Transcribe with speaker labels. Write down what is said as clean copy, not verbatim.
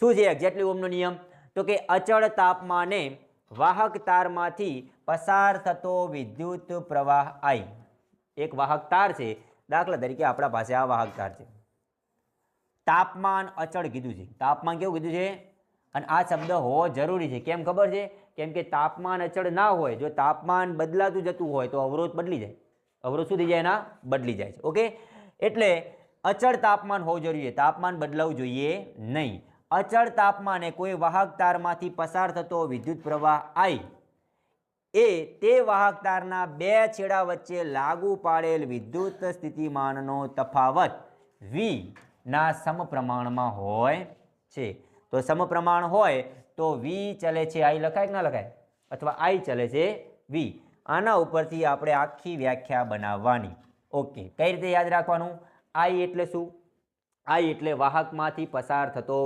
Speaker 1: શું છે એક્ઝેક્ટલી ઓહમનો નિયમ? તો કે અચળ તાપમાને વાહક તારમાંથી પસાર થતો વિદ્યુત પ્રવાહ I. એક વાહક તાર છે, દાખલા તરીકે આપણા પાસે આ વાહક તાર છે, તાપમાન અચળ કીધું છે, તાપમાન કેવું કીધું છે, અને આ શબ્દ હોવો જરૂરી છે. કેમ ખબર છે? કેમ કે તાપમાન અચળ ના હોય, જો તાપમાન બદલાતું જતું હોય તો અવરોધ બદલી જાય, અવરોધ શું થઈ જાય? એના બદલી જાય છે. ઓકે, એટલે અચળ તાપમાન હોવું જરૂરી છે, તાપમાન બદલાવું જોઈએ નહીં. અચળ તાપમાને કોઈ વાહક તારમાંથી પસાર થતો વિદ્યુત પ્રવાહ I એ તે વાહક તારના બે છેડા વચ્ચે લાગુ પાડેલ વિદ્યુત સ્થિતિમાનનો તફાવત V ના સમપ્રમાણમાં હોય છે. તો સમપ્રમાણ હોય તો V ચલે છે I લખાય કે ના લખાય? અથવા I ચલે છે V. આના ઉપરથી આપણે આખી વ્યાખ્યા બનાવવાની. ઓકે, કઈ રીતે યાદ રાખવાનું? I એટલે શું? I એટલે વાહકમાંથી પસાર થતો